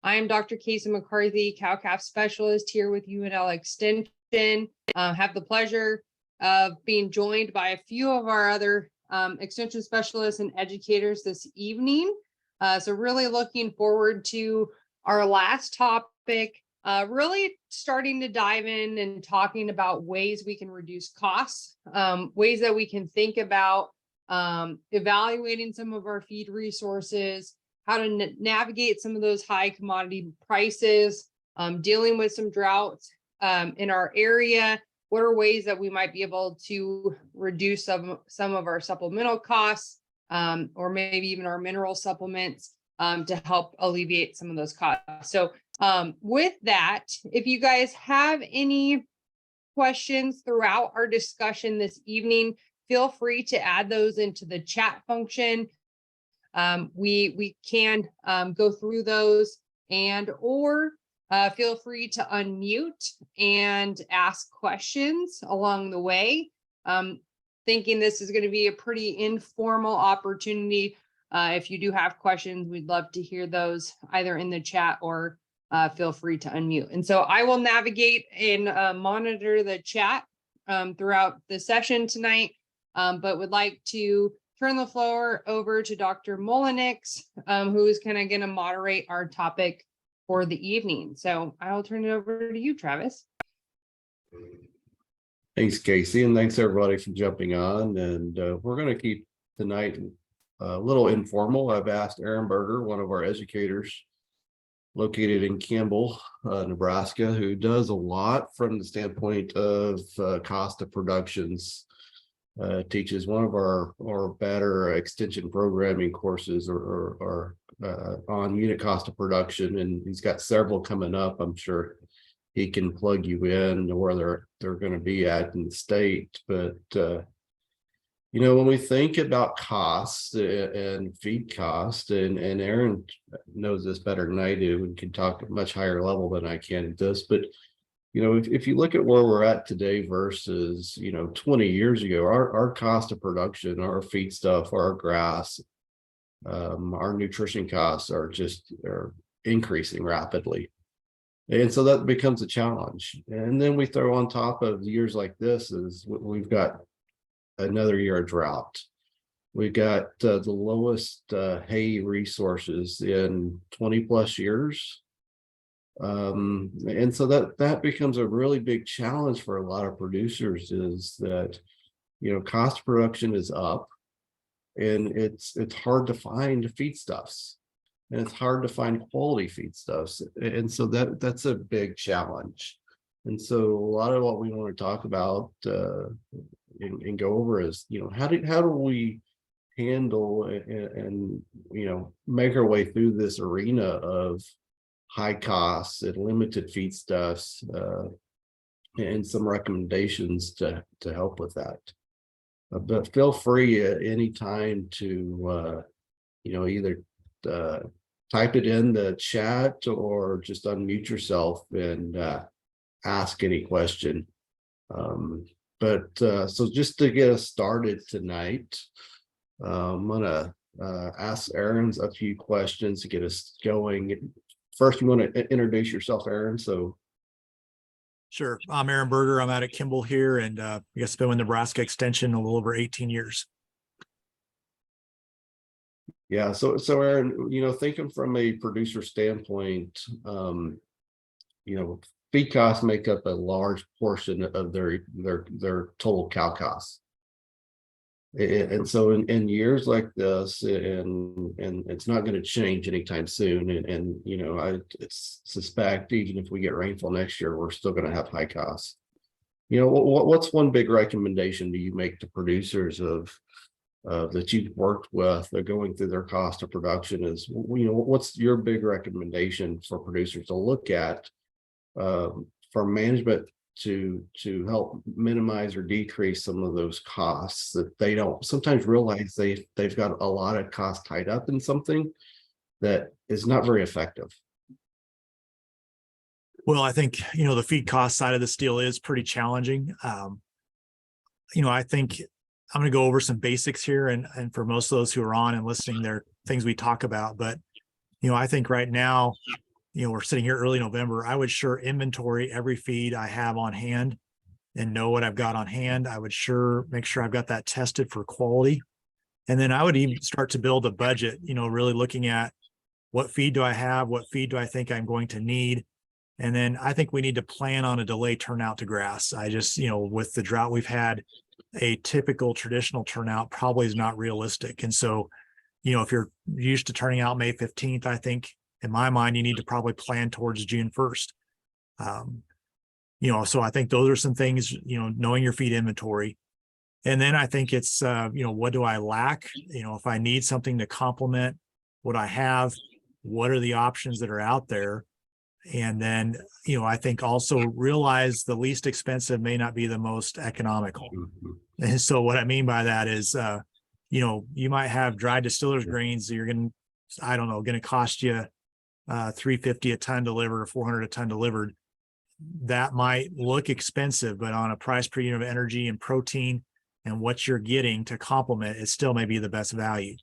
I am Dr. Casey McCarthy, cow-calf specialist here with UNL Extension. Have the pleasure of being joined by a few of our other extension specialists and educators this evening. So really looking forward to our last topic, really starting to dive in and talking about ways we can reduce costs, ways that we can think about evaluating some of our feed resources, how to navigate some of those high commodity prices, dealing with some droughts in our area. What are ways that we might be able to reduce some of our supplemental costs, or maybe even our mineral supplements to help alleviate some of those costs. So with that, if you guys have any questions throughout our discussion this evening, feel free to add those into the chat function. We can go through those or feel free to unmute and ask questions along the way. Thinking this is going to be a pretty informal opportunity. If you do have questions, we'd love to hear those either in the chat or feel free to unmute. And so I will navigate and monitor the chat throughout the session tonight, but would like to turn the floor over to Dr. Molinix, who is kind of going to moderate our topic for the evening. So I will turn it over to you, Travis. Thanks, Casey, and thanks everybody for jumping on. And we're going to keep tonight a little informal. I've asked Aaron Berger, one of our educators located in Campbell, Nebraska, who does a lot from the standpoint of cost of productions. Teaches one of our better extension programming courses or on unit cost of production, and he's got several coming up. I'm sure he can plug you in where they're going to be at in the state. But you know, when we think about costs and feed cost, and Aaron knows this better than I do and can talk at a much higher level than I can at this, but you know, if you look at where we're at today versus, 20 years ago, our cost of production, our feed stuff, our grass, our nutrition costs are increasing rapidly. And so that becomes a challenge. And then we throw on top of years like this is we've got another year of drought. We've got the lowest hay resources in 20 plus years. And so that becomes a really big challenge for a lot of producers, is that, cost of production is up, and it's hard to find feedstuffs, and it's hard to find quality feedstuffs. And so that's a big challenge. And so a lot of what we want to talk about and go over is, how do we handle and make our way through this arena of high costs and limited feedstuffs, and some recommendations to help with that. But feel free at any time to either type it in the chat or just unmute yourself and ask any question. So just to get us started tonight, I'm gonna ask Aaron a few questions to get us going. First, you want to introduce yourself, Aaron? So, sure. I'm Aaron Berger. I'm out at Kimball here, and I guess been with Nebraska Extension a little over 18 years. Yeah. So Aaron, thinking from a producer standpoint, feed costs make up a large portion of their total cow costs. And so in years like this, and it's not going to change anytime soon. And I suspect even if we get rainfall next year, we're still going to have high costs. What's one big recommendation do you make to producers that you've worked with going through their cost of production? Is what's your big recommendation for producers to look at for management to help minimize or decrease some of those costs that they don't sometimes realize they've got a lot of costs tied up in something that is not very effective? Well, I think, the feed cost side of this deal is pretty challenging. I think I'm going to go over some basics here, and for most of those who are on and listening, there are things we talk about, but I think right now, we're sitting here early November. I would sure inventory every feed I have on hand and know what I've got on hand. I would sure make sure I've got that tested for quality. And then I would even start to build a budget, really looking at what feed do I have? What feed do I think I'm going to need? And then I think we need to plan on a delay turnout to grass. I just, with the drought we've had, a typical traditional turnout probably is not realistic. And so, if you're used to turning out May 15th, I think in my mind, you need to probably plan towards June 1st. So I think those are some things, knowing your feed inventory. And then I think it's, what do I lack? If I need something to complement what I have, what are the options that are out there? And then, I think also realize the least expensive may not be the most economical. And so what I mean by that is, you might have dry distillers grains that you're going to cost you $350 a ton delivered or $400 a ton delivered. That might look expensive, but on a price per unit of energy and protein and what you're getting to complement, it still may be the best value.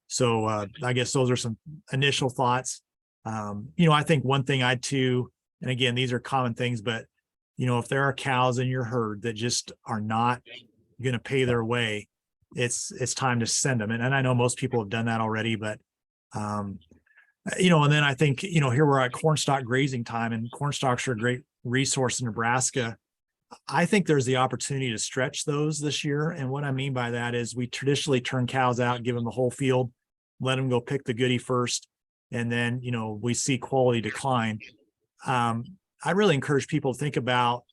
So I guess those are some initial thoughts. I think one thing and again, these are common things, but if there are cows in your herd that just are not going to pay their way, it's time to send them. And I know most people have done that already, but and then I think, here we're at corn stalk grazing time, and corn stalks are a great resource in Nebraska. I think there's the opportunity to stretch those this year. And what I mean by that is we traditionally turn cows out, give them the whole field, let them go pick the goodie first. And then, we see quality decline. I really encourage people to think about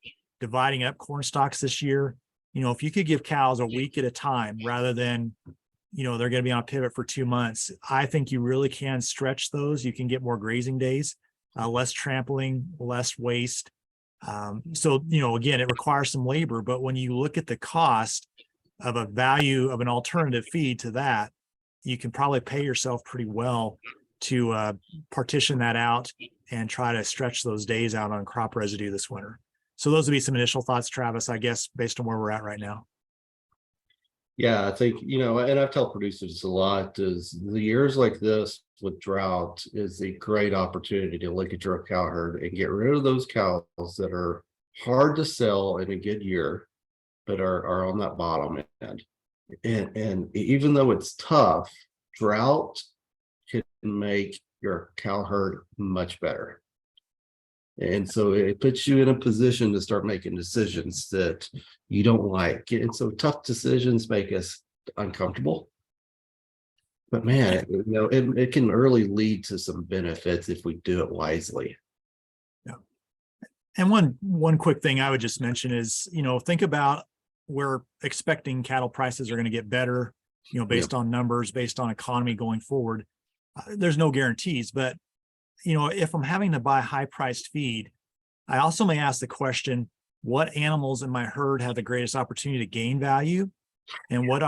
dividing up corn stalks this year. If you could give cows a week at a time rather than, they're going to be on a pivot for 2 months, I think you really can stretch those. You can get more grazing days, less trampling, less waste. So, again, it requires some labor, but when you look at the cost of a value of an alternative feed to that, you can probably pay yourself pretty well to partition that out and try to stretch those days out on crop residue this winter. So those would be some initial thoughts, Travis, I guess, based on where we're at right now. Yeah, I think, and I've told producers a lot, is the years like this with drought is a great opportunity to look at your cow herd and get rid of those cows that are hard to sell in a good year, but are on that bottom end. And even though it's tough, drought can make your cow herd much better. And so it puts you in a position to start making decisions that you don't like. And so tough decisions make us uncomfortable. But man, it can really lead to some benefits if we do it wisely. Yeah. And one quick thing I would just mention is, think about we're expecting cattle prices are going to get better, based on numbers, based on economy going forward. There's no guarantees, but if I'm having to buy high priced feed, I also may ask the question, what animals in my herd have the greatest opportunity to gain value? And what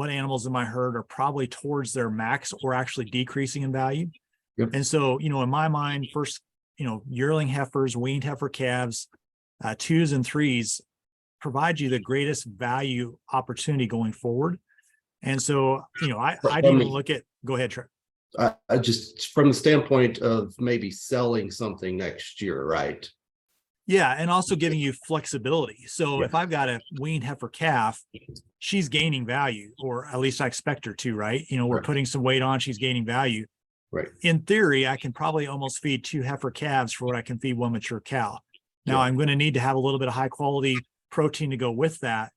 animals in my herd are probably towards their max or actually decreasing in value? Yep. And so, in my mind, first, yearling heifers, weaned heifer calves, 2s and 3s provide you the greatest value opportunity going forward. And so, I'd even look at, go ahead, Trey. I just, from the standpoint of maybe selling something next year, right? Yeah, and also giving you flexibility. So if I've got a weaned heifer calf, she's gaining value, or at least I expect her to, right? We're putting some weight on, she's gaining value. Right. In theory, I can probably almost feed 2 heifer calves for what I can feed 1 mature cow. Now I'm going to need to have a little bit of high quality protein to go with that.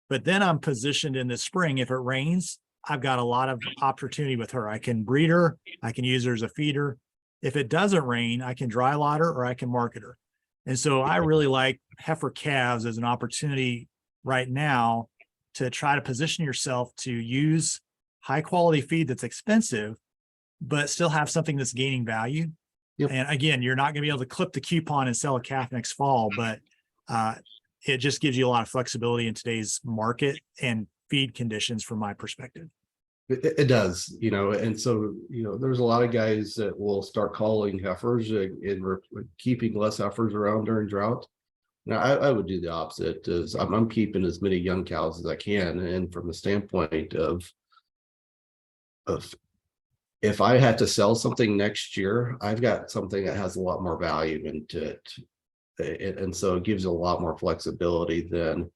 But then I'm positioned in the spring. If it rains, I've got a lot of opportunity with her. I can breed her. I can use her as a feeder. If it doesn't rain, I can dry lot her or I can market her. And so I really like heifer calves as an opportunity right now to try to position yourself to use high quality feed that's expensive, but still have something that's gaining value. Yep. And again, you're not going to be able to clip the coupon and sell a calf next fall, but it just gives you a lot of flexibility in today's market and feed conditions from my perspective. It does, and so, there's a lot of guys that will start calling heifers and keeping less heifers around during drought. Now, I would do the opposite. Is I'm keeping as many young cows as I can, and from the standpoint of if I had to sell something next year, I've got something that has a lot more value into it. And so it gives a lot more flexibility than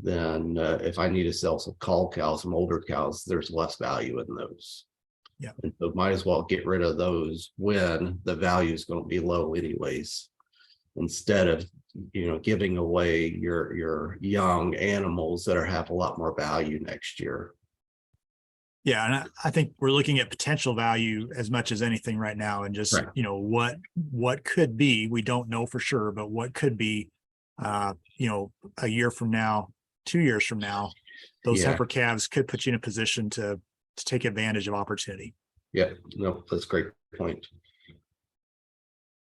if I need to sell some cull cows, some older cows, there's less value in those. Yeah. And so might as well get rid of those when the value is going to be low anyways, instead of, giving away your young animals that have a lot more value next year. Yeah, and I think we're looking at potential value as much as anything right now, and just, Right. What could be, we don't know for sure, but what could be, a year from now, 2 years from now, those Yeah. heifer calves could put you in a position to take advantage of opportunity. Yeah, no, that's a great point.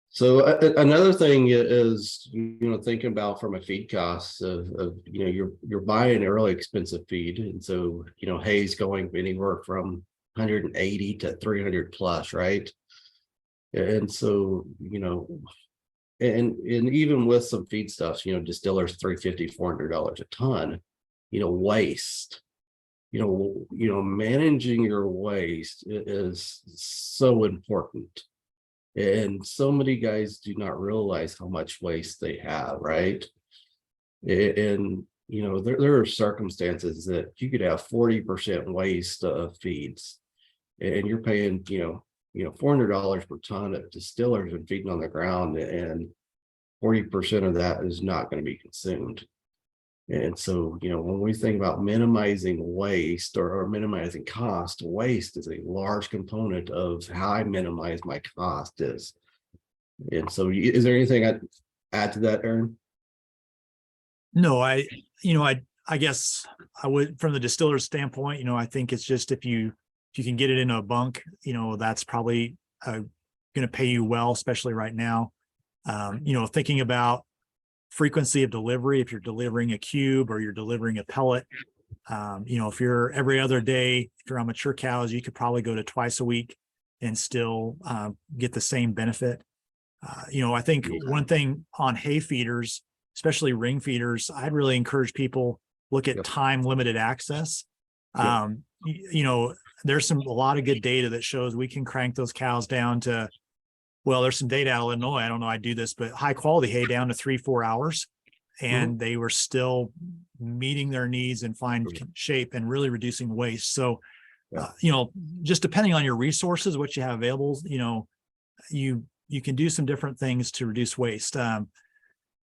So another thing is, thinking about from a feed cost of you're buying a really expensive feed. And so, hay's going anywhere from 180 to 300 plus, right? And so, and even with some feedstuffs, distillers $350, $400 a ton, waste, managing your waste is so important. And so many guys do not realize how much waste they have, right? And there are circumstances that you could have 40% waste of feeds, and you're paying $400 per ton of distillers and feeding on the ground, and 40% of that is not going to be consumed. And so, when we think about minimizing waste or minimizing cost, waste is a large component of how I minimize my cost is. And so is there anything I'd add to that, Aaron? No, I guess I would, from the distiller's standpoint, I think it's just if you can get it in a bunk, that's probably going to pay you well, especially right now. Thinking about frequency of delivery, if you're delivering a cube or you're delivering a pellet, if you're every other day, if you're on mature cows, you could probably go to twice a week and still get the same benefit. I think one thing on hay feeders, especially ring feeders, I'd really encourage people look at time limited access. There's a lot of good data that shows we can crank those cows down to, well, there's some data out of Illinois, I don't know I do this, but high quality hay down to 3-4 hours, and they were still meeting their needs in fine shape and really reducing waste. So, just depending on your resources, what you have available, you can do some different things to reduce waste.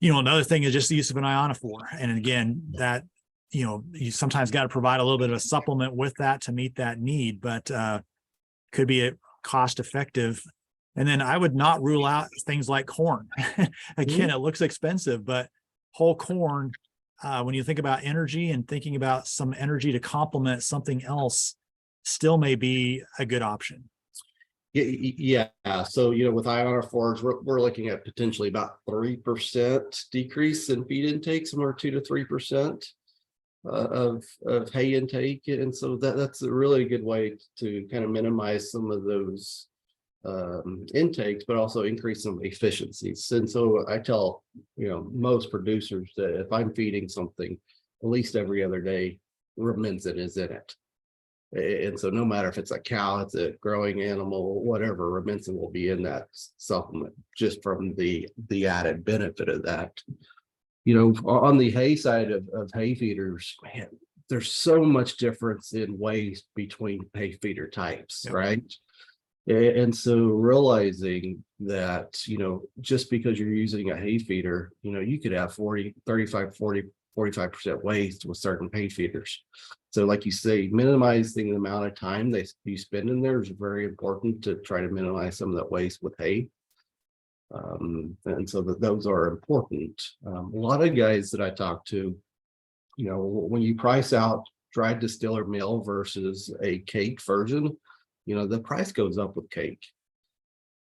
Another thing is just the use of an ionophore. And again, that, you sometimes got to provide a little bit of a supplement with that to meet that need, but could be a cost effective. And then I would not rule out things like corn. Again, it looks expensive, but whole corn, when you think about energy and thinking about some energy to complement something else, still may be a good option. Yeah. So, with ionophores, we're looking at potentially about 3% decrease in feed intake, somewhere 2 to 3% of hay intake. And so that's a really good way to kind of minimize some of those intakes, but also increase some efficiencies. And so I tell, most producers that if I'm feeding something at least every other day, Rumensin is in it. And so no matter if it's a cow, it's a growing animal, whatever, Rumensin will be in that supplement just from the added benefit of that. On the hay side of hay feeders, man, there's so much difference in waste between hay feeder types, right? And so realizing that, just because you're using a hay feeder, you could have 45% waste with certain hay feeders. So like you say, minimizing the amount of time you spend in there is very important to try to minimize some of that waste with hay. And so those are important. A lot of guys that I talk to, when you price out dried distiller meal versus a cake version, the price goes up with cake.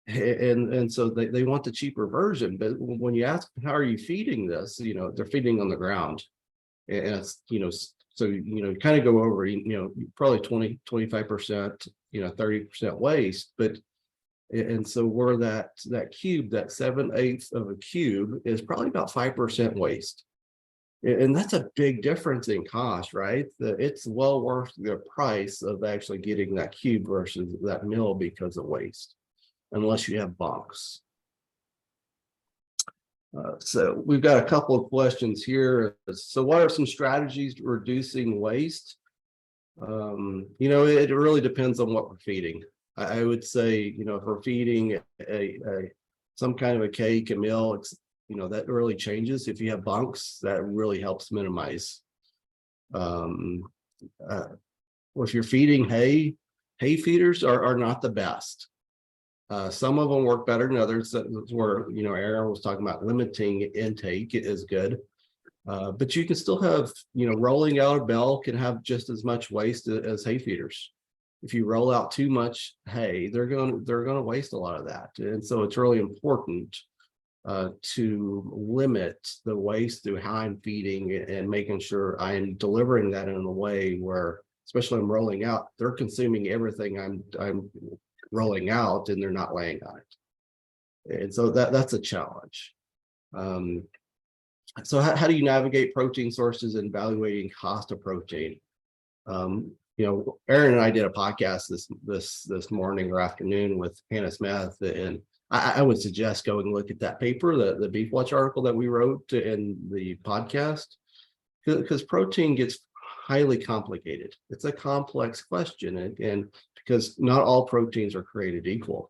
And so they want the cheaper version. But when you ask, how are you feeding this? They're feeding on the ground. And it's, so, kind of go over, probably 25%, 30% waste. But, and so where that cube, that 7/8 of a cube is probably about 5% waste. And that's a big difference in cost, right? It's well worth the price of actually getting that cube versus that mill because of waste, unless you have bunks. So we've got a couple of questions here. So what are some strategies to reducing waste? It really depends on what we're feeding. I would say, if we're feeding some kind of a cake, a meal, that really changes. If you have bunks, that really helps minimize. Well, if you're feeding hay feeders are not the best. Some of them work better than others. That's where, Aaron was talking about limiting intake is good. But you can still have, rolling out a bale can have just as much waste as hay feeders. If you roll out too much hay, they're going to waste a lot of that. And so it's really important to limit the waste through how I'm feeding and making sure I'm delivering that in a way where, especially I'm rolling out, they're consuming everything I'm rolling out and they're not laying on it. And so that's a challenge. So how do you navigate protein sources and evaluating cost of protein? Aaron and I did a podcast this morning or afternoon with Hannah Smith, and I would suggest going and look at that paper, the Beef Watch article that we wrote in the podcast, because protein gets highly complicated. It's a complex question, and because not all proteins are created equal,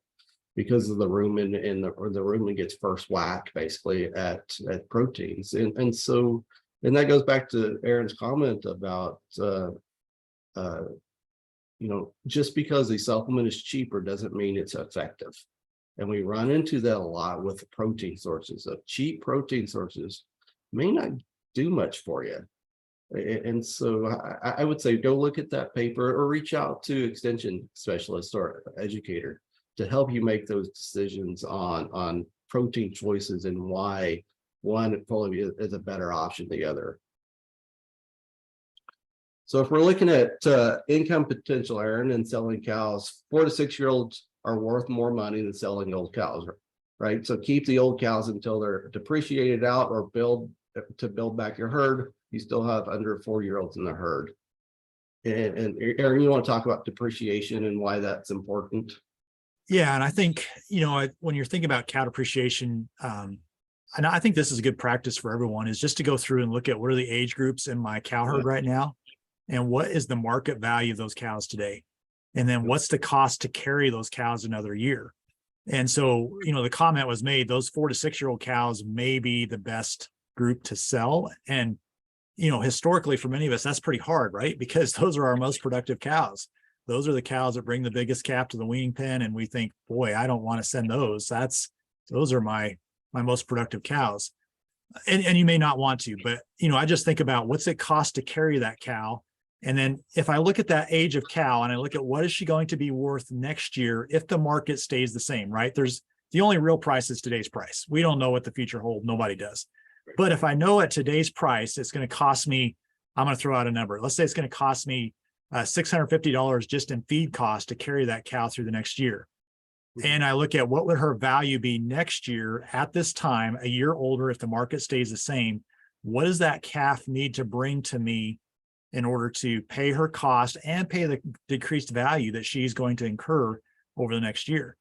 because of the rumen or the rumen gets first whack basically at proteins, and that goes back to Aaron's comment about just because a supplement is cheaper doesn't mean it's effective. And we run into that a lot with protein sources. Cheap protein sources may not do much for you. And so I would say go look at that paper or reach out to extension specialist or educator to help you make those decisions on protein choices and why one probably is a better option than the other. So if we're looking at income potential, Aaron, and selling cows, 4 to 6 year olds are worth more money than selling old cows, right? So keep the old cows until they're depreciated out or build back your herd. You still have under 4 year olds in the herd. And Aaron, you want to talk about depreciation and why that's important? Yeah, and I think, when you're thinking about cow depreciation, and I think this is a good practice for everyone, is just to go through and look at what are the age groups in my cow herd right now, and what is the market value of those cows today, and then what's the cost to carry those cows another year. And so, the comment was made, those 4 to 6 year old cows may be the best group to sell. And, historically for many of us, that's pretty hard, right? Because those are our most productive cows. Those are the cows that bring the biggest calf to the weaning pen. And we think, boy, I don't want to send those. Those are my most productive cows. And you may not want to, but, I just think about what's it cost to carry that cow. And then if I look at that age of cow and I look at what is she going to be worth next year, if the market stays the same, right? The only real price is today's price. We don't know what the future holds. Nobody does. But if I know at today's price, it's going to cost me, I'm going to throw out a number. Let's say it's going to cost me $650 just in feed cost to carry that cow through the next year. And I look at what would her value be next year at this time, a year older, if the market stays the same, what does that calf need to bring to me in order to pay her cost and pay the decreased value that she's going to incur over the next year?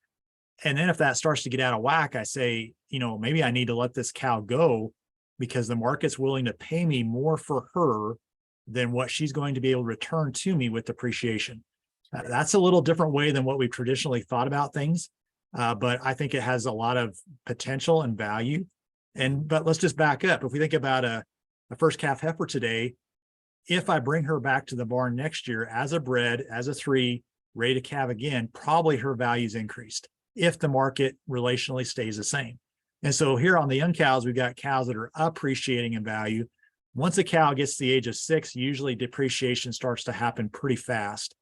And then if that starts to get out of whack, I say, maybe I need to let this cow go because the market's willing to pay me more for her than what she's going to be able to return to me with depreciation. That's a little different way than what we've traditionally thought about things. But I think it has a lot of potential and value. But let's just back up. If we think about a first calf heifer today, if I bring her back to the barn next year as a bred, as a 3, ready to calve again, probably her value's increased if the market relationally stays the same. And so here on the young cows, we've got cows that are appreciating in value. Once a cow gets to the age of 6, usually depreciation starts to happen pretty fast.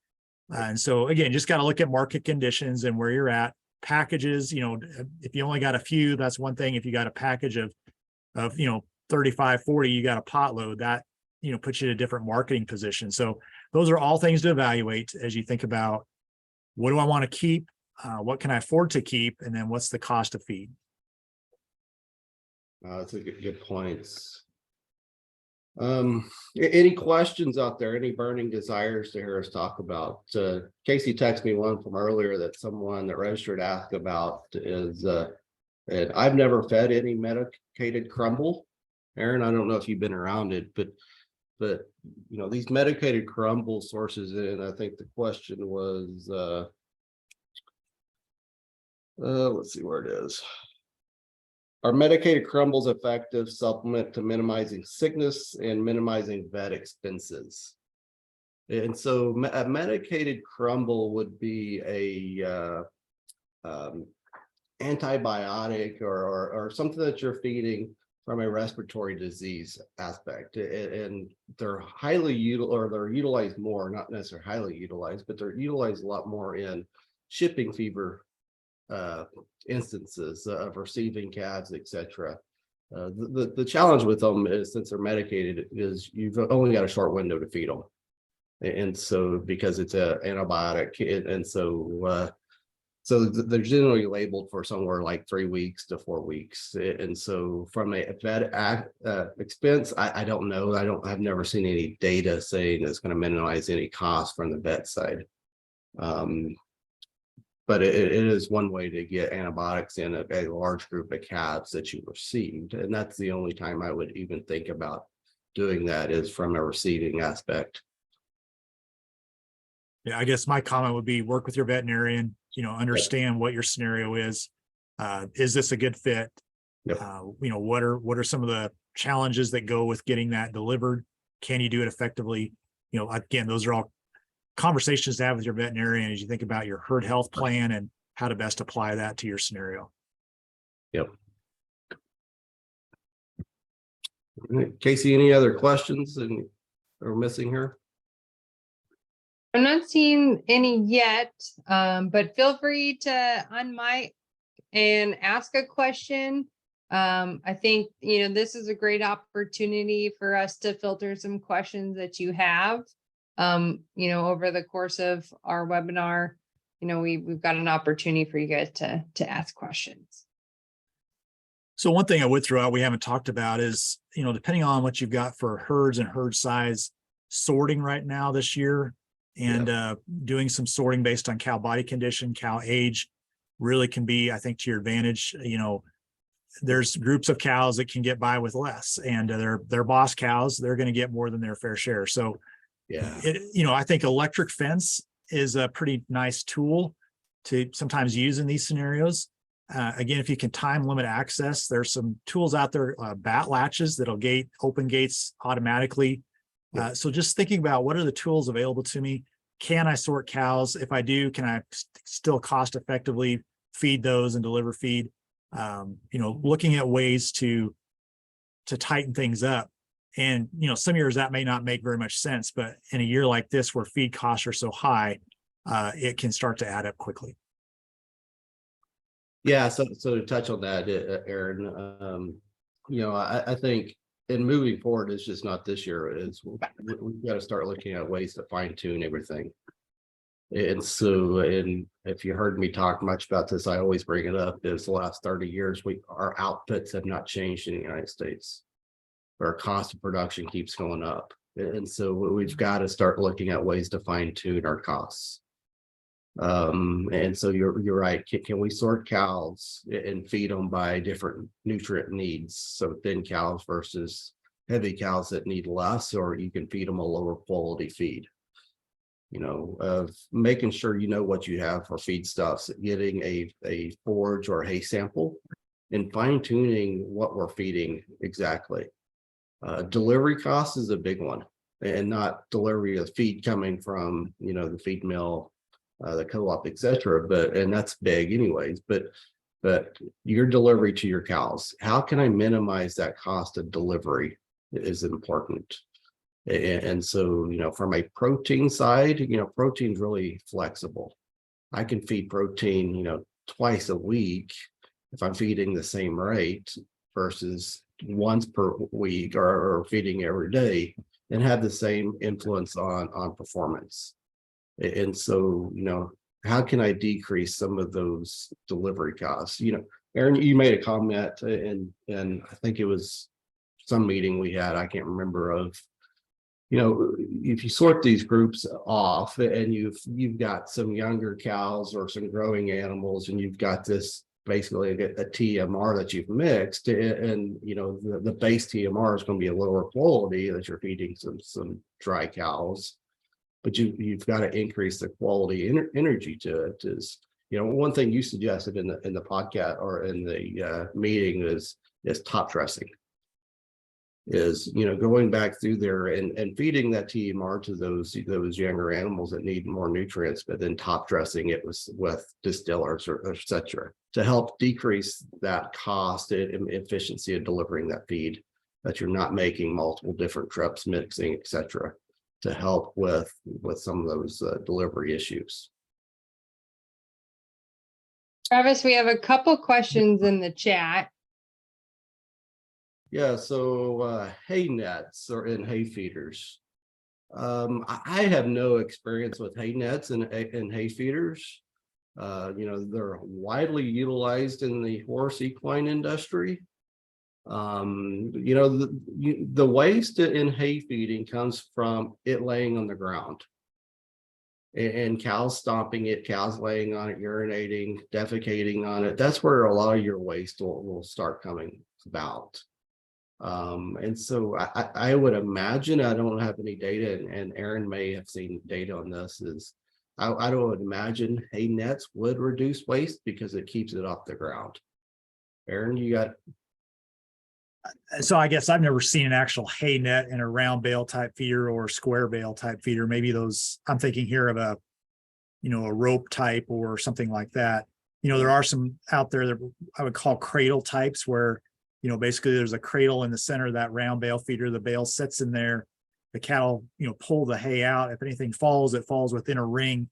And so again, just got to look at market conditions and where you're at. Packages, if you only got a few, that's one thing. If you got a package of 35, 40, you got a pot load, that puts you in a different marketing position. So those are all things to evaluate as you think about, what do I want to keep? What can I afford to keep? And then what's the cost of feed? That's a good points. Any questions out there? Any burning desires to hear us talk about? Casey texted me one from earlier that someone that registered asked about is, and I've never fed any medicated crumble. Aaron, I don't know if you've been around it, but you know, these medicated crumble sources, and I think the question was, let's see where it is. Are medicated crumbles effective supplement to minimizing sickness and minimizing vet expenses? And so a medicated crumble would be a antibiotic or something that you're feeding from a respiratory disease aspect, and they're they're utilized more, not necessarily highly utilized, but they're utilized a lot more in shipping fever instances of receiving calves, etc. The challenge with them is, since they're medicated, is you've only got a short window to feed them, and so because it's an antibiotic, and so they're generally labeled for somewhere like 3 weeks to 4 weeks. And so from a vet expense, I don't know. I've never seen any data saying it's going to minimize any cost from the vet side. But it is one way to get antibiotics in a large group of calves that you received. And that's the only time I would even think about doing that, is from a receiving aspect. Yeah, I guess my comment would be work with your veterinarian, understand what your scenario is. Is this a good fit? Yep. What are some of the challenges that go with getting that delivered? Can you do it effectively? Again, those are all conversations to have with your veterinarian as you think about your herd health plan and how to best apply that to your scenario. Yep. Casey, any other questions that are missing here? I'm not seeing any yet, but feel free to unmic and ask a question. I think, this is a great opportunity for us to filter some questions that you have. Over the course of our webinar, we've got an opportunity for you guys to ask questions. So one thing I would throw out we haven't talked about is, depending on what you've got for herds and herd size, sorting right now this year, and doing some sorting based on cow body condition, cow age, really can be, I think, to your advantage. There's groups of cows that can get by with less, and they're boss cows. They're going to get more than their fair share. So, I think electric fence is a pretty nice tool to sometimes use in these scenarios. Again, if you can time limit access, there's some tools out there, bat latches that'll open gates automatically. So just thinking about what are the tools available to me? Can I sort cows? If I do, can I still cost effectively feed those and deliver feed? Looking at ways to tighten things up. And, some years that may not make very much sense, but in a year like this where feed costs are so high, it can start to add up quickly. Yeah, so to touch on that, Aaron, I think in moving forward, it's just not this year. We've got to start looking at ways to fine tune everything. And so, and if you heard me talk much about this, I always bring it up, is the last 30 years, our outputs have not changed in the United States. Our cost of production keeps going up. And so we've got to start looking at ways to fine tune our costs. And so you're right. Can we sort cows and feed them by different nutrient needs? So thin cows versus heavy cows that need less, or you can feed them a lower quality feed. Of making sure what you have for feedstuffs, getting a forage or hay sample, and fine tuning what we're feeding exactly. Delivery cost is a big one, and not delivery of feed coming from the feed mill, the co-op, etc. And that's big anyways, but your delivery to your cows, how can I minimize that cost of delivery is important. And so, from a protein side, protein's really flexible. I can feed protein, twice a week if I'm feeding the same rate versus once per week or feeding every day, and have the same influence on performance. And so, how can I decrease some of those delivery costs? Aaron, you made a comment, and I think it was some meeting we had, I can't remember of, you know, if you sort these groups off and you've got some younger cows or some growing animals, and you've got this basically a TMR that you've mixed, and you know, the base TMR is going to be a lower quality that you're feeding some dry cows, but you've got to increase the quality energy to it. Is, you know, one thing you suggested in the podcast or in the meeting is top dressing. Is, you know, going back through there and feeding that TMR to those younger animals that need more nutrients, but then top dressing it with distillers or et cetera, to help decrease that cost and efficiency of delivering that feed, that you're not making multiple different trips, mixing, et cetera, to help with some of those delivery issues. Travis, we have a couple questions in the chat. Yeah, so hay nets or in hay feeders. I have no experience with hay nets and hay feeders. You know, they're widely utilized in the horse equine industry. You know, the waste in hay feeding comes from it laying on the ground and cows stomping it, cows laying on it, urinating, defecating on it. That's where a lot of your waste will start coming about. And so I would imagine, I don't have any data, and Aaron may have seen data on this, is I would imagine hay nets would reduce waste because it keeps it off the ground. Aaron, you got? So I guess I've never seen an actual hay net in a round bale type feeder or square bale type feeder. Maybe those, I'm thinking here of a, you know, a rope type or something like that. You know, there are some out there that I would call cradle types where, you know, basically there's a cradle in the center of that round bale feeder. The bale sits in there. The cattle, you know, pull the hay out. If anything falls, it falls within a ring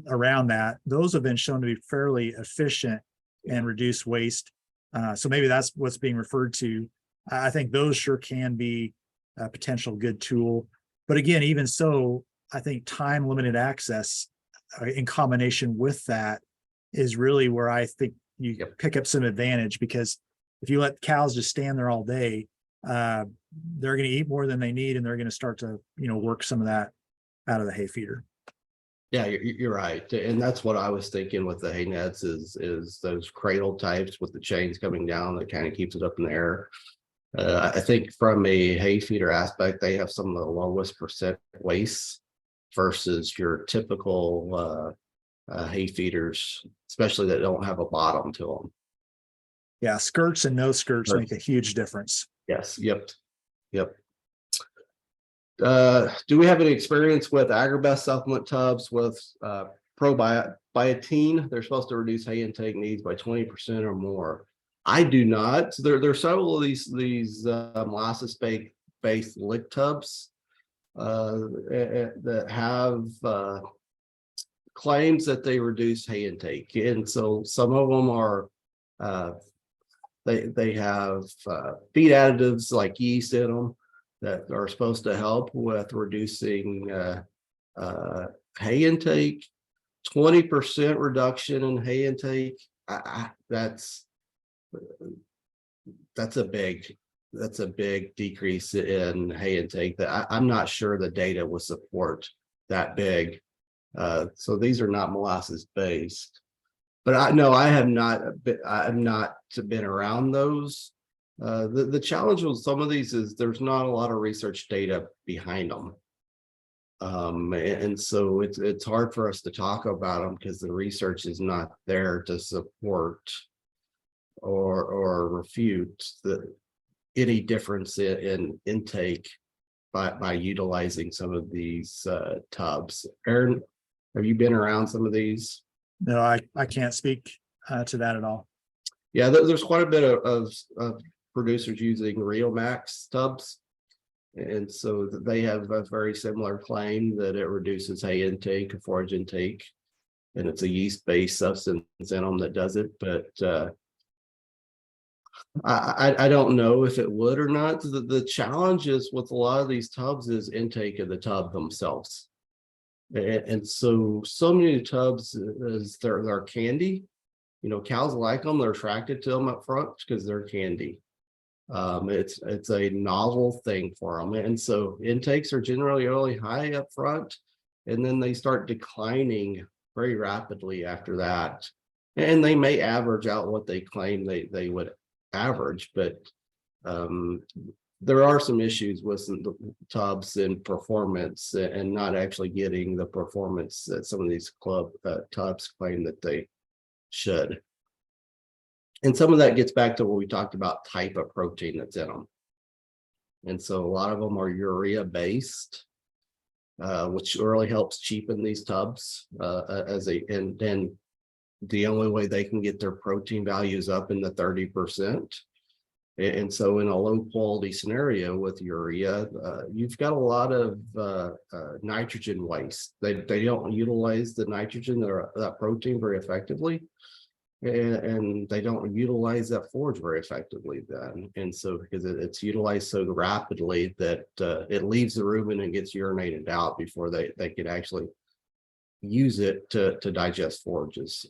around that. Those have been shown to be fairly efficient and reduce waste. So maybe that's what's being referred to. I think those sure can be a potential good tool. But again, even so, I think time limited access in combination with that is really where I think you pick up some advantage, because if you let cows just stand there all day, they're going to eat more than they need, and they're going to start to, you know, work some of that out of the hay feeder. Yeah, you're right, and that's what I was thinking with the hay nets is those cradle types with the chains coming down that kind of keeps it up in the air. I think from a hay feeder aspect, they have some of the lowest percent waste versus your typical hay feeders, especially that don't have a bottom to them. Yeah, skirts and no skirts make a huge difference. Yes, yep. Do we have any experience with Agribest supplement tubs with probiotin? They're supposed to reduce hay intake needs by 20% or more. I do not. There's several of these molasses based lick tubs that have claims that they reduce hay intake, and so some of them are they have feed additives like yeast in them that are supposed to help with reducing hay intake. 20% reduction in hay intake. That's a big decrease in hay intake that I'm not sure the data will support that big. So these are not molasses based, but I have not been around those. The challenge with some of these is there's not a lot of research data behind them. And so it's hard for us to talk about them because the research is not there to support or refute any difference in intake by utilizing some of these tubs. Aaron, have you been around some of these? No, I can't speak to that at all. Yeah, there's quite a bit of producers using Rio Max tubs. And so they have a very similar claim that it reduces hay intake, forage intake, and it's a yeast-based substance in them that does it. But I don't know if it would or not. The challenge is with a lot of these tubs is intake of the tub themselves. And so many tubs is they're candy. You know, cows like them, they're attracted to them up front because they're candy. It's a novel thing for them, and so intakes are generally really high up front, and then they start declining very rapidly after that. And they may average out what they claim they would average, but there are some issues with some tubs and performance, and not actually getting the performance that some of these club tubs claim that they should. And some of that gets back to what we talked about, type of protein that's in them. And so a lot of them are urea based, which really helps cheapen these tubs and then the only way they can get their protein values up in the 30%. And so in a low quality scenario with urea, you've got a lot of nitrogen waste. They don't utilize the nitrogen or that protein very effectively. And they don't utilize that forage very effectively then. And so because it's utilized so rapidly that it leaves the rumen and gets urinated out before they can actually use it to digest forages.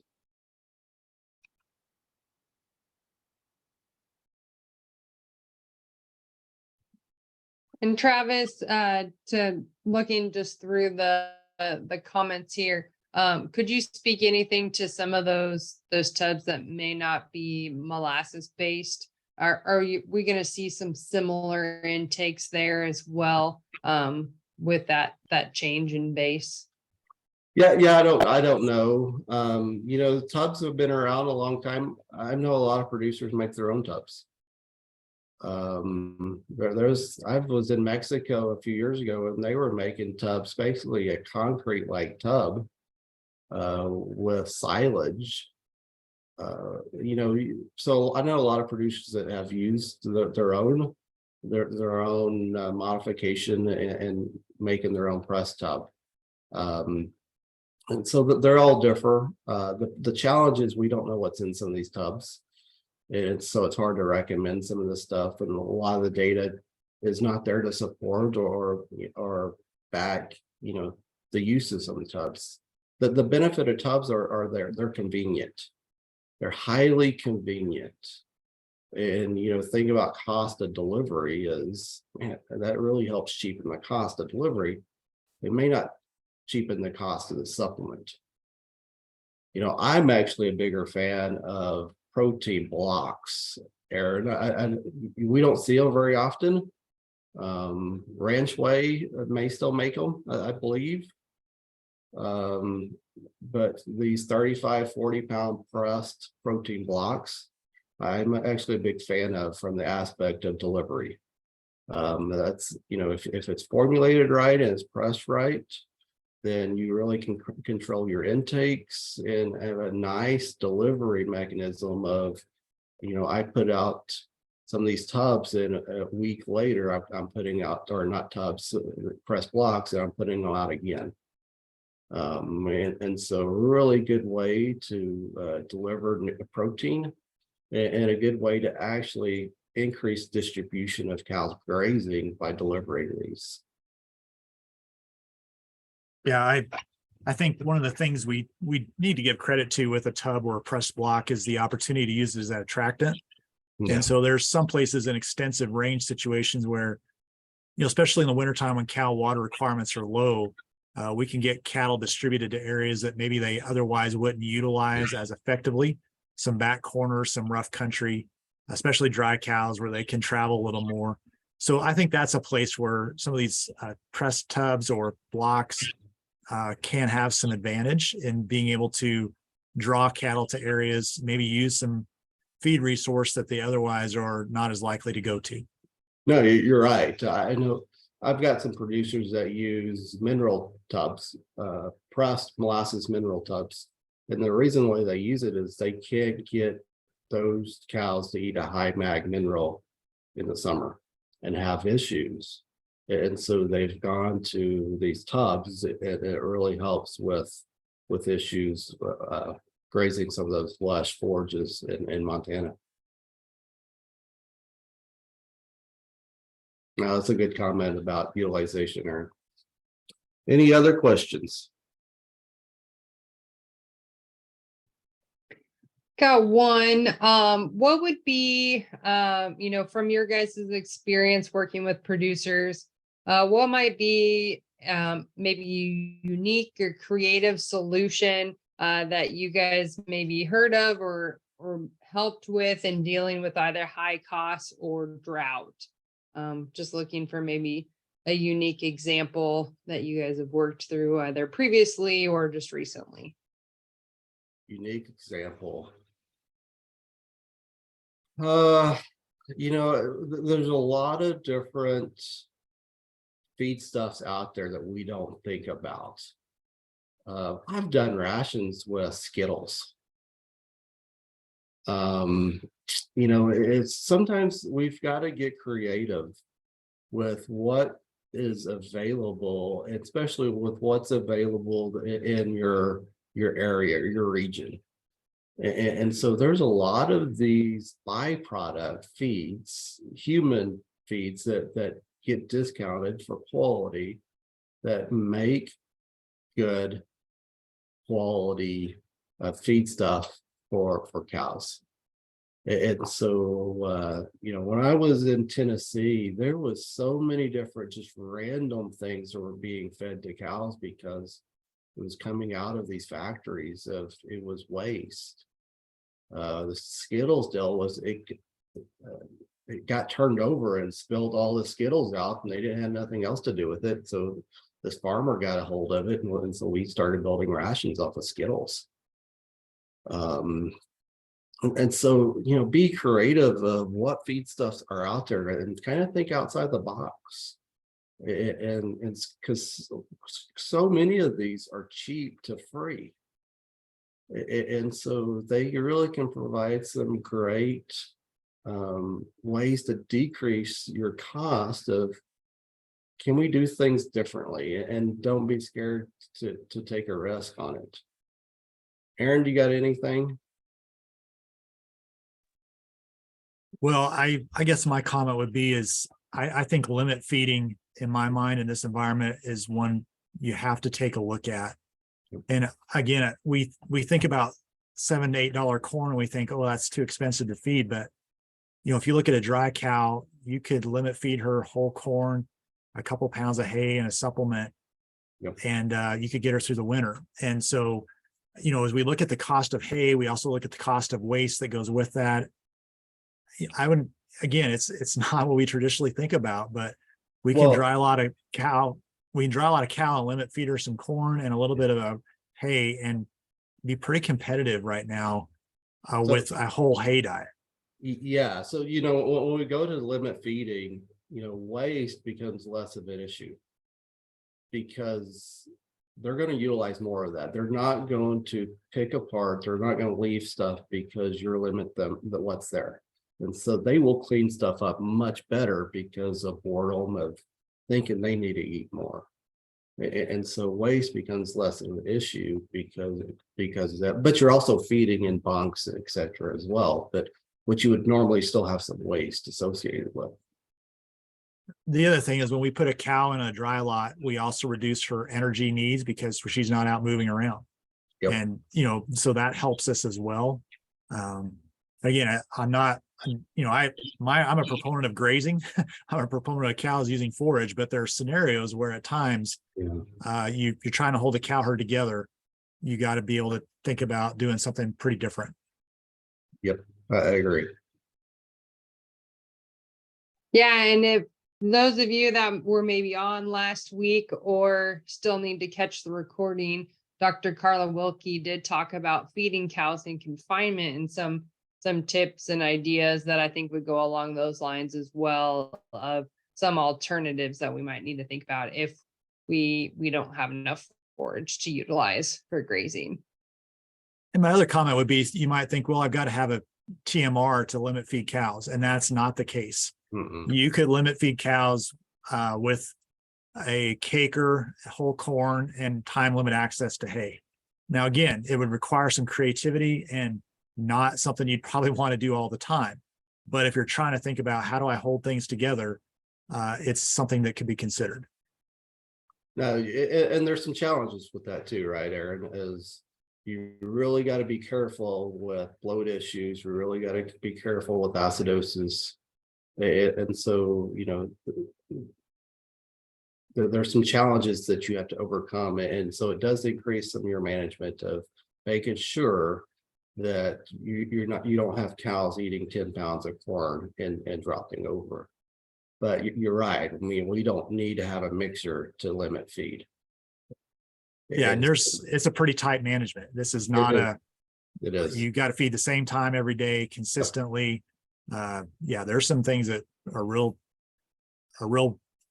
And Travis, to looking just through the comments here, could you speak anything to some of those tubs that may not be molasses based? Are we going to see some similar intakes there as well, with that change in base? Yeah, I don't know. You know, tubs have been around a long time. I know a lot of producers make their own tubs. I was in Mexico a few years ago, and they were making tubs, basically a concrete like tub with silage. You know, so I know a lot of producers that have used their own modification and making their own press tub. And so they're all differ. The challenge is we don't know what's in some of these tubs. And so it's hard to recommend some of this stuff, and a lot of the data is not there to support or back, you know, the use of some of the tubs. The benefit of tubs are they're convenient. They're highly convenient. And you know, think about cost of delivery is, man, that really helps cheapen the cost of delivery. It may not cheapen the cost of the supplement. You know, I'm actually a bigger fan of protein blocks, Aaron. We don't see them very often. Ranch Way may still make them, I believe. But these 35, 40-pound pressed protein blocks, I'm actually a big fan of from the aspect of delivery. That's, you know, if it's formulated right and it's pressed right, then you really can control your intakes and have a nice delivery mechanism of, you know, I put out some of these tubs and a week later I'm putting out, or not tubs, press blocks, and I'm putting them out again. And so really good way to deliver protein, and a good way to actually increase distribution of cows grazing by delivering these. Yeah, I think one of the things we need to give credit to with a tub or a pressed block is the opportunity to use it as that attractant. Yeah. And so there's some places in extensive range situations where, you know, especially in the wintertime when cow water requirements are low, we can get cattle distributed to areas that maybe they otherwise wouldn't utilize as effectively. Some back corners, some rough country, especially dry cows where they can travel a little more. So I think that's a place where some of these pressed tubs or blocks can have some advantage in being able to draw cattle to areas, maybe use some feed resource that they otherwise are not as likely to go to. No, you're right. I know I've got some producers that use mineral tubs, pressed molasses mineral tubs. And the reason why they use it is they can't get those cows to eat a high mag mineral in the summer and have issues. And so they've gone to these tubs, and it really helps with issues grazing some of those lush forages in Montana. Now, that's a good comment about utilization, Aaron. Any other questions? Got one. What would be, from your guys' experience working with producers, what might be maybe unique or creative solution that you guys maybe heard of or helped with in dealing with either high costs or drought? Just looking for maybe a unique example that you guys have worked through either previously or just recently. Unique example. There's a lot of different feedstuffs out there that we don't think about. I've done rations with Skittles. It's sometimes we've got to get creative with what is available, especially with what's available in your area, your region. And so there's a lot of these byproduct feeds, human feeds that get discounted for quality, that make good quality feed stuff for cows. And so, when I was in Tennessee, there was so many different just random things that were being fed to cows because it was coming out of these factories it was waste. The Skittles deal was it got turned over and spilled all the Skittles out, and they didn't have nothing else to do with it. So this farmer got a hold of it, and so we started building rations off of Skittles. And so, be creative of what feedstuffs are out there and kind of think outside the box. And because so many of these are cheap to free. And so they really can provide some great ways to decrease your cost of, can we do things differently, and don't be scared to take a risk on it. Aaron, do you got anything? Well, I guess my comment would be is I think limit feeding in my mind in this environment is one you have to take a look at. And again, we think about $7 to $8 corn, and we think, oh, that's too expensive to feed. But if you look at a dry cow, you could limit feed her whole corn, a couple pounds of hay, and a supplement, and you could get her through the winter. And so, as we look at the cost of hay, we also look at the cost of waste that goes with that. I would, again, it's not what we traditionally think about, but we can dry a lot of cow. We can dry a lot of cow and limit feed her some corn and a little bit of a hay and be pretty competitive right now with a whole hay diet. Yeah. So, when we go to limit feeding, waste becomes less of an issue because they're going to utilize more of that. They're not going to pick apart. They're not going to leave stuff because you're limit them that what's there. And so they will clean stuff up much better because of boredom, of thinking they need to eat more. And so waste becomes less of an issue because of that. But you're also feeding in bunks, et cetera, as well. But which you would normally still have some waste associated with. The other thing is when we put a cow in a dry lot, we also reduce her energy needs because she's not out moving around. Yep. And, so that helps us as well. Again, I'm not, I'm a proponent of grazing. I'm a proponent of cows using forage, but there are scenarios where at times you're trying to hold a cow herd together. You got to be able to think about doing something pretty different. Yep, I agree. Yeah, and if those of you that were maybe on last week or still need to catch the recording, Dr. Carla Wilkie did talk about feeding cows in confinement and some tips and ideas that I think would go along those lines as well, of some alternatives that we might need to think about if we don't have enough forage to utilize for grazing. And my other comment would be, you might think, well, I've got to have a TMR to limit feed cows, and that's not the case. You could limit feed cows with a caker, whole corn, and time limit access to hay. Now, again, it would require some creativity and not something you'd probably want to do all the time. But if you're trying to think about how do I hold things together, it's something that could be considered. No, and there's some challenges with that too, right, Aaron? Is you really got to be careful with bloat issues. We really got to be careful with acidosis. And so, there's some challenges that you have to overcome. And so it does increase some of your management of making sure that you don't have cows eating 10 pounds of corn and dropping over. But you're right. I mean, we don't need to have a mixer to limit feed. Yeah, and it's a pretty tight management. This is not it is. You got to feed the same time every day consistently. Yeah, there's some things that are real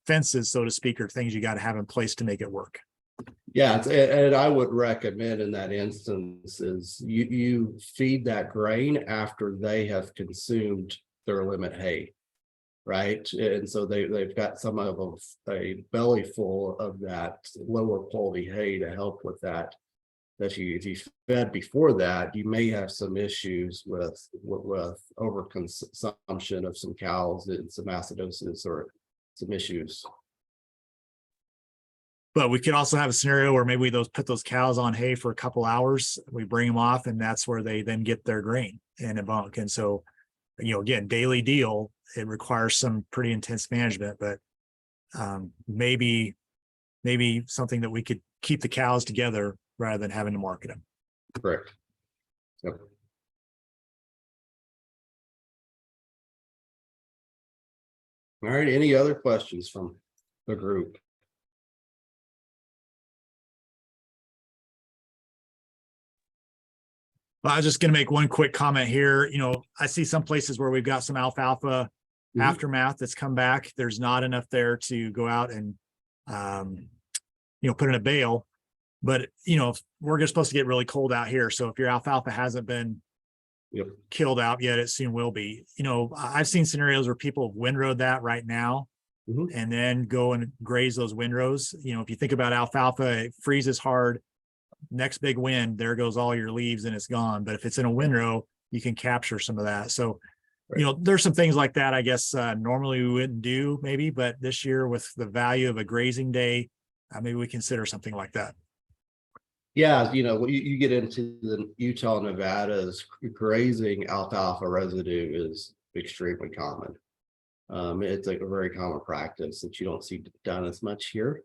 fences, so to speak, or things you got to have in place to make it work. Yeah, and I would recommend in that instance is you feed that grain after they have consumed their limit hay, right? And so they've got some of a belly full of that lower quality hay to help with that. If you fed before that, you may have some issues with overconsumption of some cows and some acidosis or some issues. But we could also have a scenario where maybe put those cows on hay for a couple hours. We bring them off, and that's where they then get their grain in a bunk. And so, again, daily deal. It requires some pretty intense management, but maybe something that we could keep the cows together rather than having to market them. Correct. Yep. All right. Any other questions from the group? I was just going to make one quick comment here. I see some places where we've got some alfalfa aftermath that's come back. There's not enough there to go out and, put in a bale. But, we're just supposed to get really cold out here. So if your alfalfa hasn't been killed out yet, it soon will be. I've seen scenarios where people have windrowed that right now and then go and graze those windrows. If you think about alfalfa, it freezes hard. Next big wind, there goes all your leaves and it's gone. But if it's in a windrow, you can capture some of that. So, there's some things like that, I guess, normally we wouldn't do maybe, but this year with the value of a grazing day, maybe we consider something like that. Yeah, you get into the Utah, Nevada's grazing alfalfa residue is extremely common. It's a very common practice that you don't see done as much here.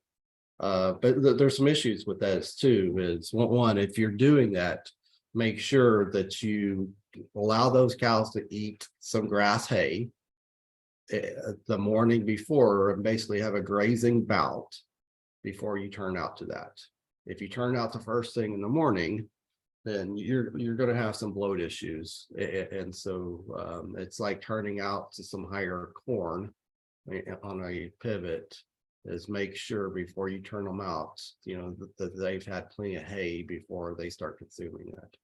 But there's some issues with that too. Is one, if you're doing that, make sure that you allow those cows to eat some grass hay the morning before and basically have a grazing bout before you turn out to that. If you turn out the first thing in the morning, then you're going to have some bloat issues. And so it's like turning out to some higher corn on a pivot. Is make sure before you turn them out, that they've had plenty of hay before they start consuming that.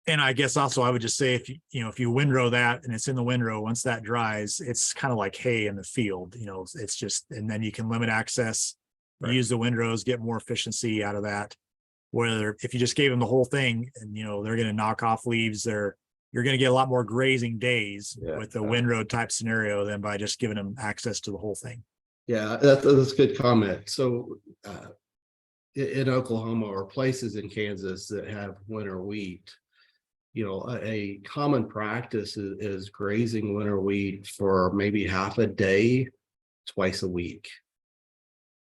And I guess also I would just say if you windrow that and it's in the windrow, once that dries, it's kind of like hay in the field. It's just, and then you can limit access, use the windrows, get more efficiency out of that. Whether if you just gave them the whole thing and they're going to knock off leaves, you're going to get a lot more grazing days with the windrow type scenario than by just giving them access to the whole thing. Yeah, that's a good comment. So in Oklahoma or places in Kansas that have winter wheat, a common practice is grazing winter wheat for maybe half a day, twice a week.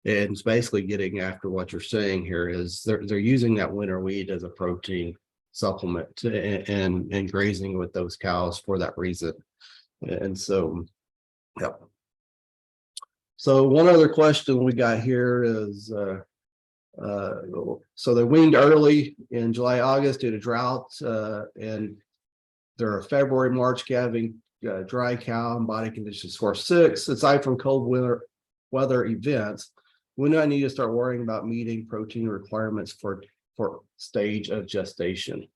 And it's basically getting after what you're saying here is they're using that winter wheat as a protein supplement and grazing with those cows for that reason. And so, yep. So one other question we got here is, so they weaned early in July, August due to drought, and they're a February, March calving, dry cow and body conditions score 6. Aside from cold weather events, when do I need to start worrying about meeting protein requirements for stage of gestation?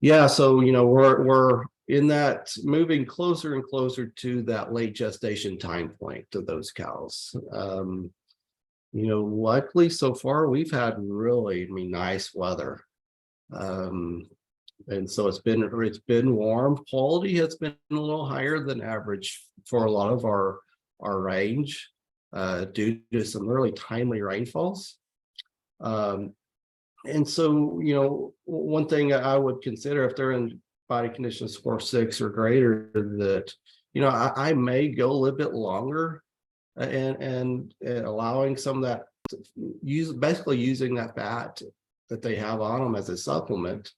Yeah, so we're in that moving closer and closer to that late gestation time point of those cows. Luckily so far we've had really nice weather. And so it's been warm. Quality has been a little higher than average for a lot of our range due to some really timely rainfalls. And so, one thing I would consider if they're in body condition score 6 or greater, that, I may go a little bit longer and allowing some of that, basically using that fat that they have on them as a supplement.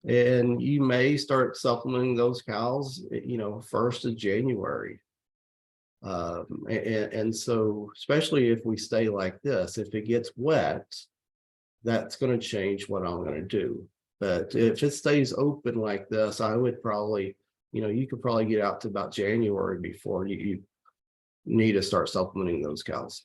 And you may start supplementing those cows, 1st of January. And so, especially if we stay like this, if it gets wet, that's going to change what I'm going to do. But if it stays open like this, I would probably, you could probably get out to about January before you need to start supplementing those cows.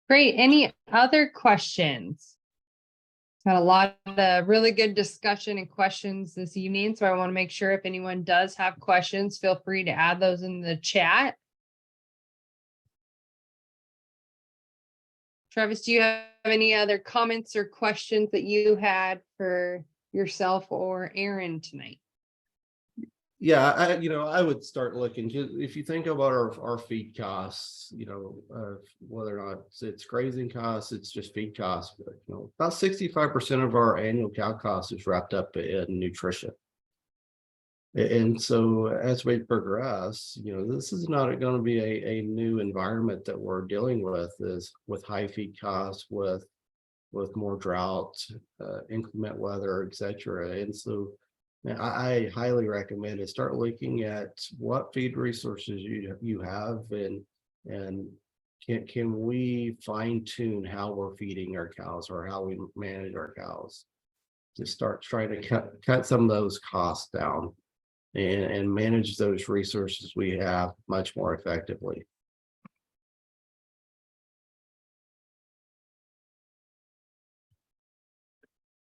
Great. Any other questions? Got a lot of really good discussion and questions this evening. So I want to make sure if anyone does have questions, feel free to add those in the chat. Travis, do you have any other comments or questions that you had for yourself or Aaron tonight? Yeah, I would start looking, if you think about our feed costs, whether or not it's grazing costs, it's just feed costs, but about 65% of our annual cow cost is wrapped up in nutrition. And so as we progress, this is not going to be a new environment that we're dealing with high feed costs, with more drought, inclement weather, etc. And so I highly recommend it. Start looking at what feed resources you have, and can we fine tune how we're feeding our cows or how we manage our cows to start trying to cut some of those costs down and manage those resources we have much more effectively.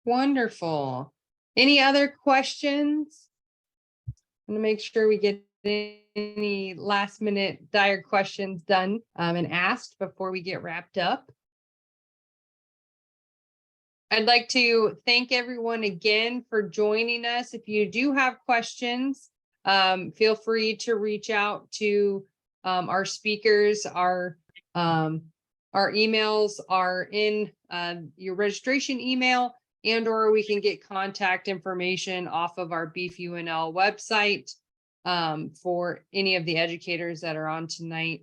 Wonderful. Any other questions? I'm going to make sure we get any last minute dire questions done and asked before we get wrapped up. I'd like to thank everyone again for joining us. If you do have questions, feel free to reach out to our speakers. Our emails are in your registration email, and/or we can get contact information off of our Beef UNL website for any of the educators that are on tonight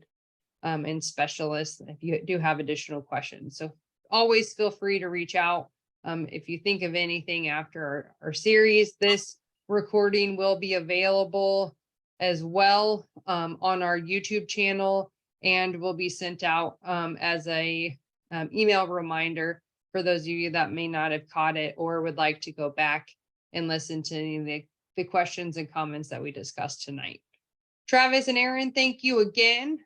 and specialists if you do have additional questions. So always feel free to reach out. If you think of anything after our series, this recording will be available as well on our YouTube channel and will be sent out as a email reminder for those of you that may not have caught it or would like to go back and listen to any of the questions and comments that we discussed tonight. Travis and Aaron, thank you again.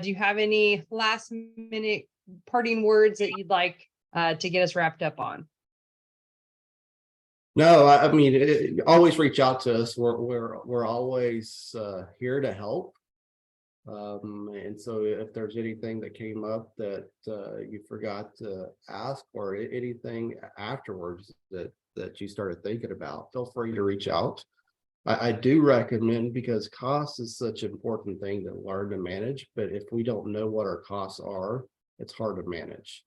Do you have any last minute parting words that you'd like to get us wrapped up on? No, I mean, always reach out to us. We're always here to help. And so if there's anything that came up that you forgot to ask, or anything afterwards that you started thinking about, feel free to reach out. I do recommend, because cost is such an important thing to learn to manage, but if we don't know what our costs are, it's hard to manage.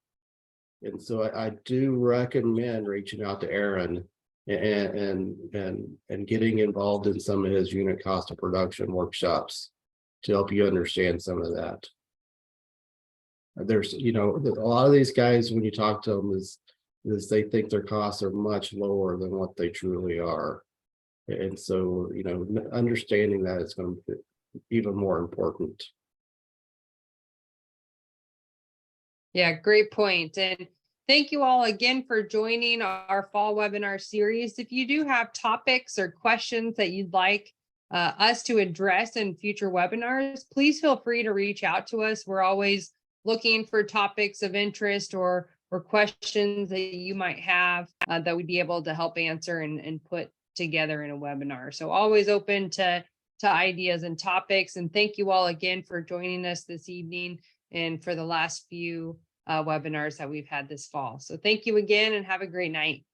And so I do recommend reaching out to Aaron and getting involved in some of his unit cost of production workshops to help you understand some of that. There's, a lot of these guys, when you talk to them, is they think their costs are much lower than what they truly are. And so, understanding that is going to be even more important. Yeah, great point. And thank you all again for joining our fall webinar series. If you do have topics or questions that you'd like us to address in future webinars, please feel free to reach out to us. We're always looking for topics of interest or questions that you might have that we'd be able to help answer and put together in a webinar. So always open to ideas and topics. And thank you all again for joining us this evening and for the last few webinars that we've had this fall. So thank you again and have a great night.